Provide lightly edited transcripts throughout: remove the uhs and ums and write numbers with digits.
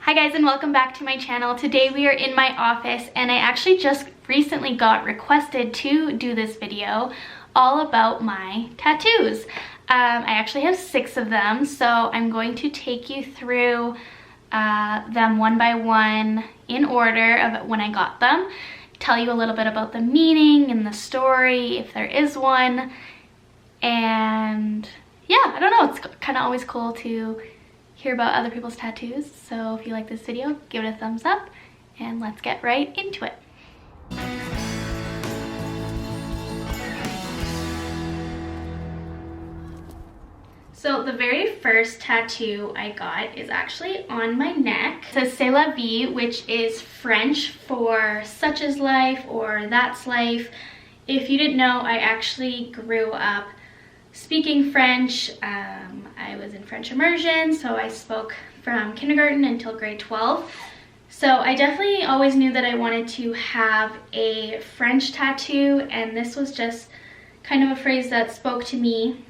Hi guys, and welcome back to my channel. Today we are in my office and I actually just recently got requested to do this video all about my tattoos. I actually have 6 of them, so I'm going to take you through them one by one in order of when I got them, tell you a little bit about the meaning and the story if there is one, and yeah, I don't know, it's kind of always cool to hear about other people's tattoos. So if you like this video, give it a thumbs up and let's get right into it. So the very first tattoo I got is actually on my neck. It says C'est la vie, which is French for such is life or that's life. If you didn't know, I actually grew up speaking French. I was in French immersion, so I spoke from kindergarten until grade 12. So I definitely always knew that I wanted to have a French tattoo, and this was just kind of a phrase that spoke to me.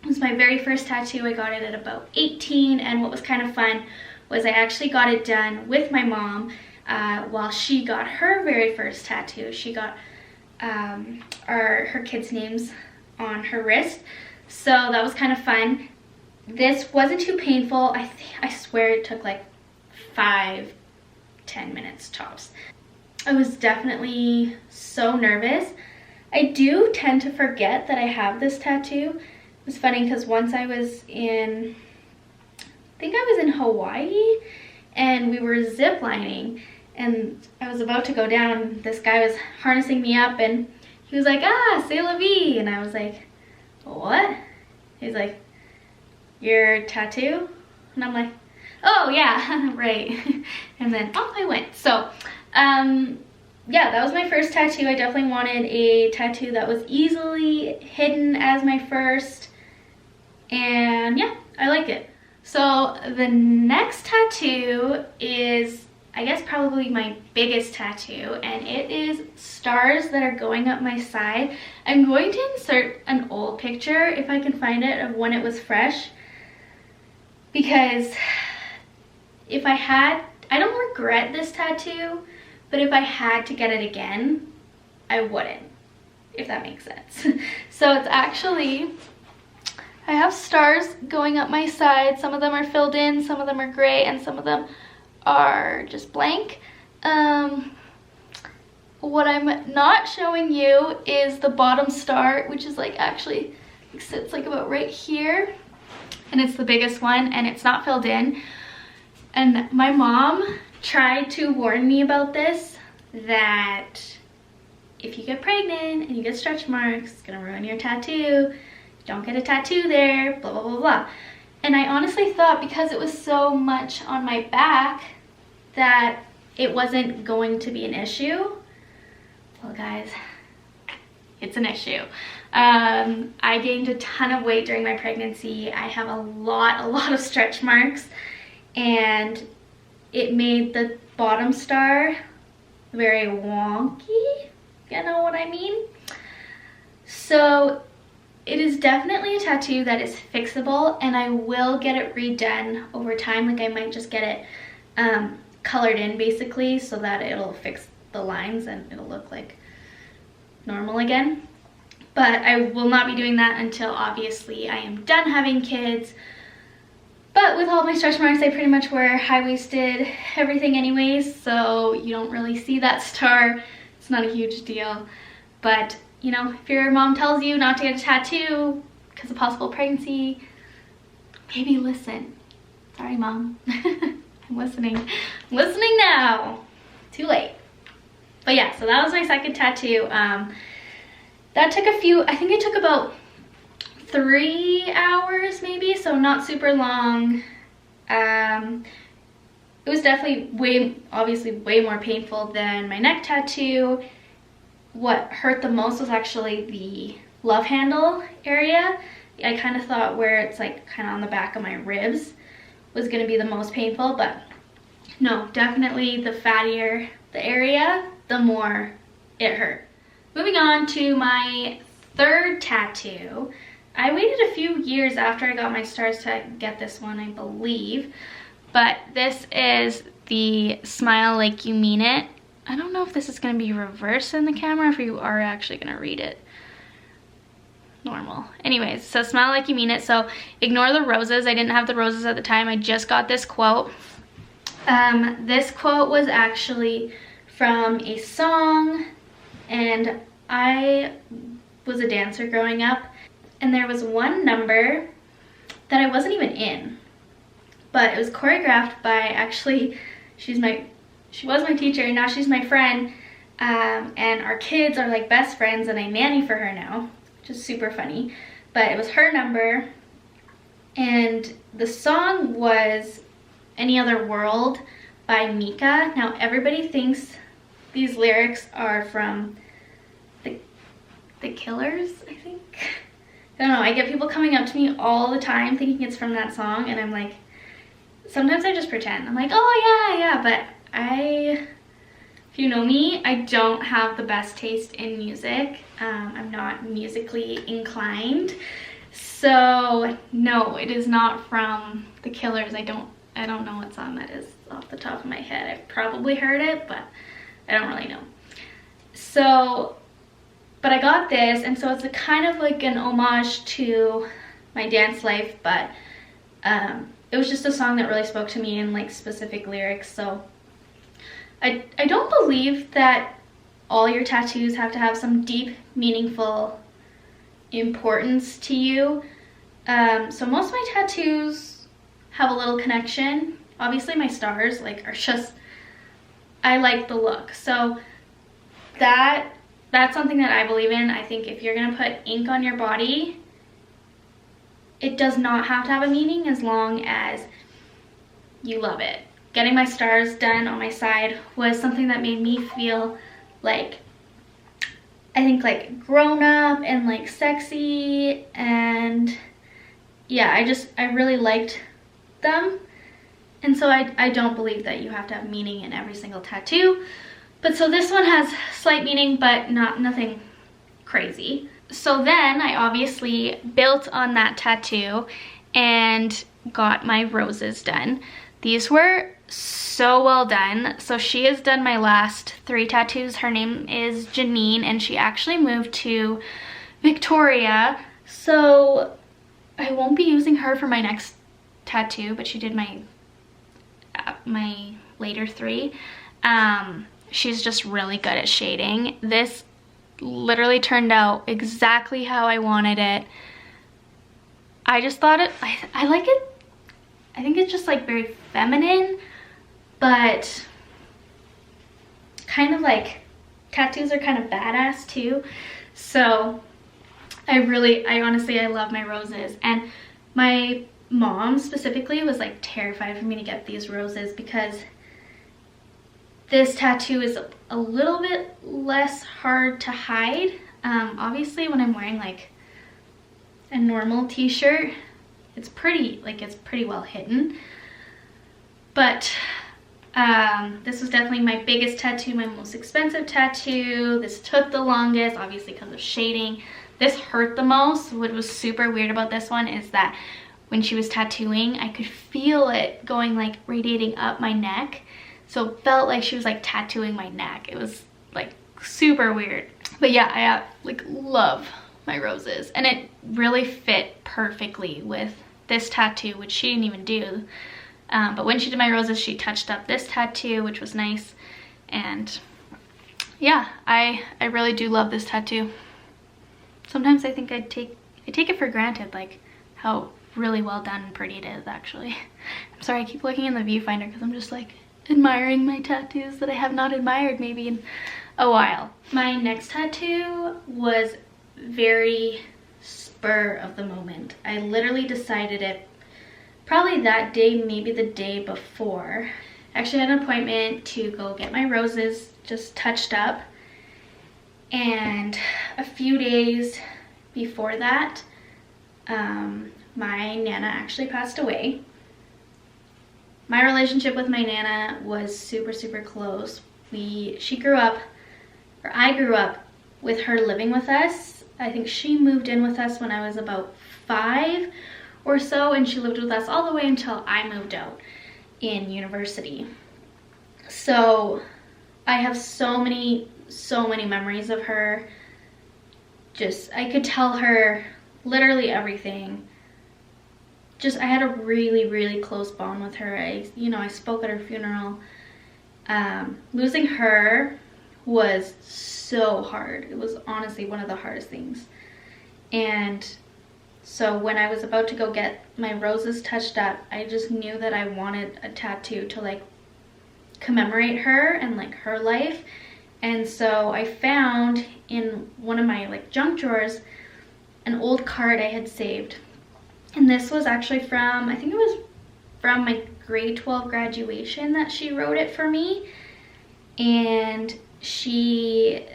It was my very first tattoo. I got it at about 18, and what was kind of fun was I actually got it done with my mom while she got her very first tattoo. She got her kids' names on her wrist, so that was kind of fun. This wasn't too painful. I swear it took like 5-10 minutes tops. I was definitely so nervous. I do tend to forget that I have this tattoo. It was funny because once I was in, I think I was in Hawaii, and we were zip lining, and I was about to go down. This guy was harnessing me up, and he was like, "Ah, c'est la vie," and I was like, "What?" He's like, "Your tattoo?" And I'm like, "Oh yeah, right." And then off I went. So yeah, that was my first tattoo. I definitely wanted a tattoo that was easily hidden as my first, and yeah, I like it. So the next tattoo is, I guess, probably my biggest tattoo, and it is stars that are going up my side. I'm going to insert an old picture, if I can find it, of when it was fresh, because if I don't regret this tattoo, but if I had to get it again, I wouldn't, if that makes sense. So it's actually, I have stars going up my side. Some of them are filled in, some of them are gray, and some of them are just blank. What I'm not showing you is the bottom star, which is like actually sits like about right here, and it's the biggest one, and it's not filled in. And my mom tried to warn me about this, that if you get pregnant and you get stretch marks, it's gonna ruin your tattoo. Don't get a tattoo there, blah blah blah blah. And I honestly thought, because it was so much on my back, that it wasn't going to be an issue. Well guys, it's an issue. I gained a ton of weight during my pregnancy. I have a lot of stretch marks, and it made the bottom star very wonky, you know what I mean? So it is definitely a tattoo that is fixable, and I will get it redone over time. Like, I might just get it colored in basically, so that it'll fix the lines and it'll look like normal again. But I will not be doing that until obviously I am done having kids. But with all my stretch marks, I pretty much wear high-waisted everything anyways, so you don't really see that star. It's not a huge deal. But you know, if your mom tells you not to get a tattoo because of possible pregnancy, maybe listen. Sorry, Mom. I'm listening. I'm listening now. Too late. But yeah, so that was my second tattoo. That took I think it took about 3 hours maybe, so not super long. It was definitely obviously way more painful than my neck tattoo. What hurt the most was actually the love handle area. I kind of thought where it's like kind of on the back of my ribs was going to be the most painful, but no, definitely the fattier the area, the more it hurt. Moving on to my third tattoo. I waited a few years after I got my stars to get this one, I believe, but this is the smile like you mean it. I don't know if this is gonna be reversed in the camera, if you are actually gonna read it. Normal. Anyways, so smile like you mean it. So ignore the roses. I didn't have the roses at the time. I just got this quote. This quote was actually from a song, and I was a dancer growing up, and there was one number that I wasn't even in, but it was choreographed by, actually, she was my teacher, and now she's my friend, and our kids are like best friends, and I nanny for her now, which is super funny. But it was her number, and the song was Any Other World by Mika. Now everybody thinks these lyrics are from the Killers, I think. I don't know, I get people coming up to me all the time thinking it's from that song, and I'm like, sometimes I just pretend. I'm like, oh yeah, but if you know me, I don't have the best taste in music. I'm not musically inclined. So no, it is not from the Killers. I don't know what song that is off the top of my head. I've probably heard it, but I don't really know. So, but I got this, and so it's a kind of like an homage to my dance life, but it was just a song that really spoke to me in like specific lyrics. So I don't believe that all your tattoos have to have some deep, meaningful importance to you. So most of my tattoos have a little connection. Obviously my stars like are just, I like the look. So that's something that I believe in. I think if you're gonna put ink on your body, it does not have to have a meaning as long as you love it. Getting my stars done on my side was something that made me feel like, I think like grown up and like sexy, and yeah, I really liked them. And so I don't believe that you have to have meaning in every single tattoo. But so this one has slight meaning, but nothing crazy. So then I obviously built on that tattoo and got my roses done. These were so well done. So she has done my last 3 tattoos. Her name is Janine, and she actually moved to Victoria. So I won't be using her for my next tattoo, but she did my later 3. She's just really good at shading. This literally turned out exactly how I wanted it. I just thought I like it. I think it's just like very feminine, but kind of like tattoos are kind of badass too. So I honestly love my roses. And my mom specifically was like terrified for me to get these roses because this tattoo is a little bit less hard to hide. Obviously when I'm wearing like a normal t-shirt, it's pretty well hidden. But this was definitely my biggest tattoo, my most expensive tattoo. This took the longest, obviously because of shading. This hurt the most. What was super weird about this one is that when she was tattooing, I could feel it going like radiating up my neck. So it felt like she was like tattooing my neck. It was like super weird. But yeah, I like love my roses, and it really fit perfectly with this tattoo, which she didn't even do. But when she did my roses, she touched up this tattoo, which was nice. And yeah, I really do love this tattoo. Sometimes I think I take it for granted, like how really well done and pretty it is actually. I'm sorry, I keep looking in the viewfinder because I'm just like admiring my tattoos that I have not admired maybe in a while. My next tattoo was very spur of the moment. I literally decided it probably that day, maybe the day before. Actually had an appointment to go get my roses just touched up, and a few days before that my Nana actually passed away. My relationship with my Nana was super close. I grew up with her living with us. I think she moved in with us when I was about 5 or so, and she lived with us all the way until I moved out in university. So I have so many memories of her. Just, I could tell her literally everything. Just, I had a really close bond with her. I spoke at her funeral. Losing her was so hard. It was honestly one of the hardest things. And so when I was about to go get my roses touched up, I just knew that I wanted a tattoo to like commemorate her and like her life. And so I found in one of my like junk drawers an old card I had saved. And this was actually from, I think it was from my grade 12 graduation that she wrote it for me. And she,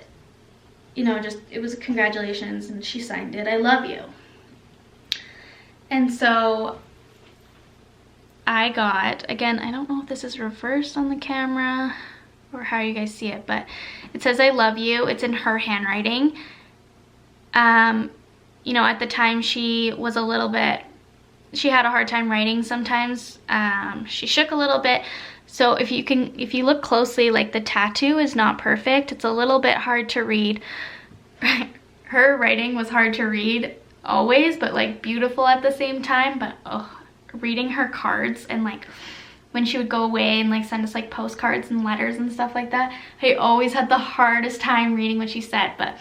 just, it was congratulations, and she signed it, "I love you." And so I got, again, I don't know if this is reversed on the camera or how you guys see it, but it says "I love you." It's in her handwriting. At the time she was a little bit, she had a hard time writing sometimes. She shook a little bit. So if you look closely, like the tattoo is not perfect. It's a little bit hard to read. Her writing was hard to read always, but like beautiful at the same time. But reading her cards, and like when she would go away and like send us like postcards and letters and stuff like that, I always had the hardest time reading what she said. But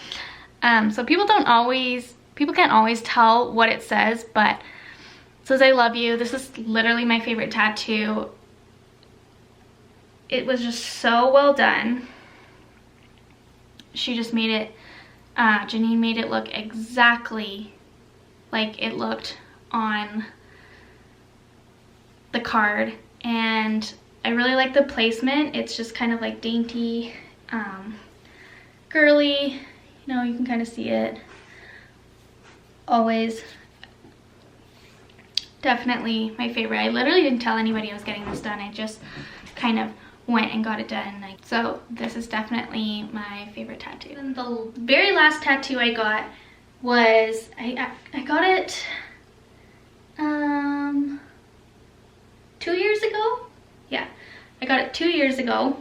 so people can't always tell what it says, but it says "I love you." This is literally my favorite tattoo. It was just so well done. She just made it, Janine made it look exactly like it looked on the card. And I really like the placement. It's just kind of like dainty, girly, you can kind of see it. Always definitely my favorite. I literally didn't tell anybody I was getting this done. I just kind of went and got it done. So this is definitely my favorite tattoo. And the very last tattoo I got was, I got it 2 years ago. Yeah, I got it 2 years ago.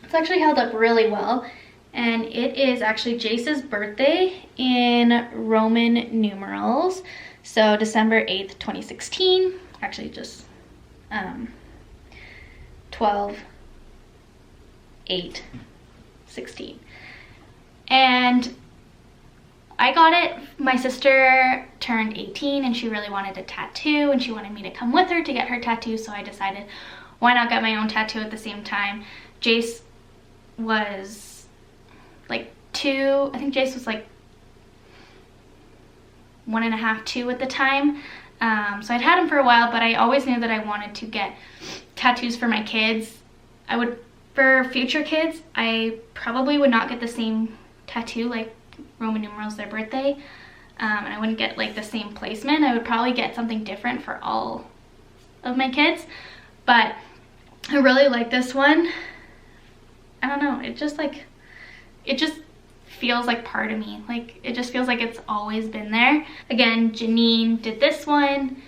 It's actually held up really well, and it is actually Jace's birthday in Roman numerals. So December 8th, 2016, actually just 12/8/16. And I got it, my sister turned 18 and she really wanted a tattoo, and she wanted me to come with her to get her tattoo, so I decided why not get my own tattoo at the same time. Jace was like 2, I think Jace was like 1.5, 2 at the time. So I'd had him for a while, but I always knew that I wanted to get tattoos for my kids. For future kids, I probably would not get the same tattoo, like Roman numerals, their birthday, and I wouldn't get like the same placement. I would probably get something different for all of my kids, but I really like this one. I don't know, it just feels like part of me. Like, it just feels like it's always been there. Again, Janine did this one.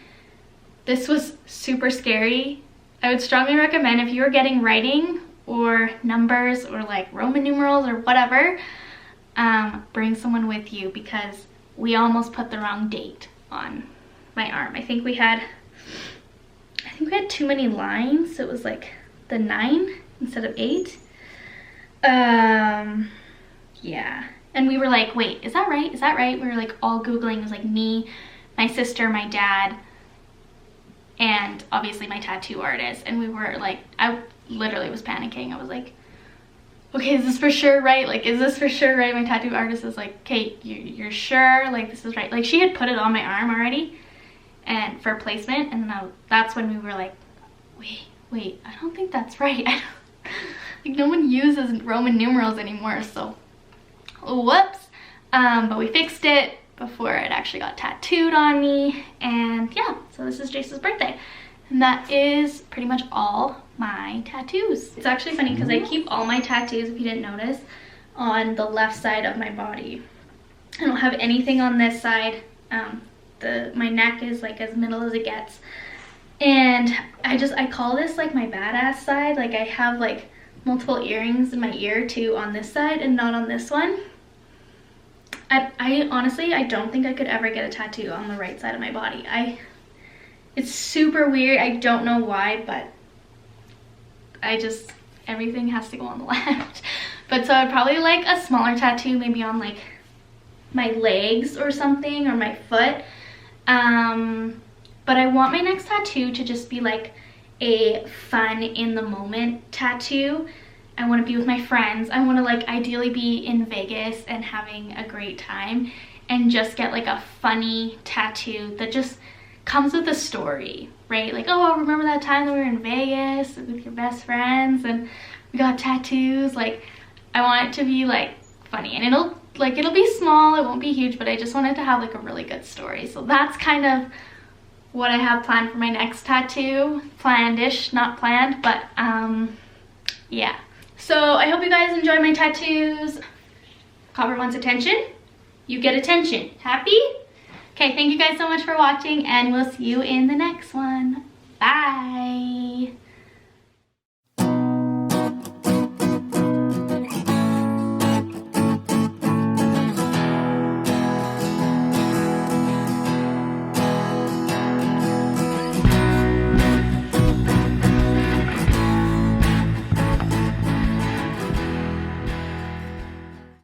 This was super scary. I would strongly recommend, if you are getting writing or numbers or like Roman numerals or whatever, bring someone with you, because we almost put the wrong date on my arm. I think we had too many lines, so it was like the 9 instead of 8. Yeah, and we were like, wait, is that right? Is that right? We were like all Googling. It was like me, my sister, my dad, and obviously my tattoo artist. And we were like, I literally was panicking. I was like, okay, is this for sure right? Like, is this for sure right? My tattoo artist is like, Kate, you're sure? Like, this is right? Like, she had put it on my arm already, and for placement, and then that's when we were like, wait, I don't think that's right. Like, no one uses Roman numerals anymore, so whoops. But we fixed it before it actually got tattooed on me, and yeah, so this is Jace's birthday. And that is pretty much all my tattoos. It's actually funny because I keep all my tattoos, if you didn't notice, on the left side of my body. I don't have anything on this side. My neck is like as middle as it gets. And I call this like my badass side. Like, I have like multiple earrings in my ear too on this side and not on this one. I honestly, I don't think I could ever get a tattoo on the right side of my body. It's super weird. I don't know why, but everything has to go on the left. But so I'd probably like a smaller tattoo, maybe on like my legs or something, or my foot. But I want my next tattoo to just be like a fun in the moment tattoo. I want to be with my friends. I want to like ideally be in Vegas and having a great time, and just get like a funny tattoo that just comes with a story, right? Like, oh, remember that time that we were in Vegas with your best friends and we got tattoos? Like, I want it to be like funny, and it'll be small, it won't be huge, but I just want it to have like a really good story. So that's kind of what I have planned for my next tattoo. Planned-ish, not planned, but yeah. So I hope you guys enjoy my tattoos. Copper wants attention. You get attention. Happy? Okay, thank you guys so much for watching, and we'll see you in the next one. Bye.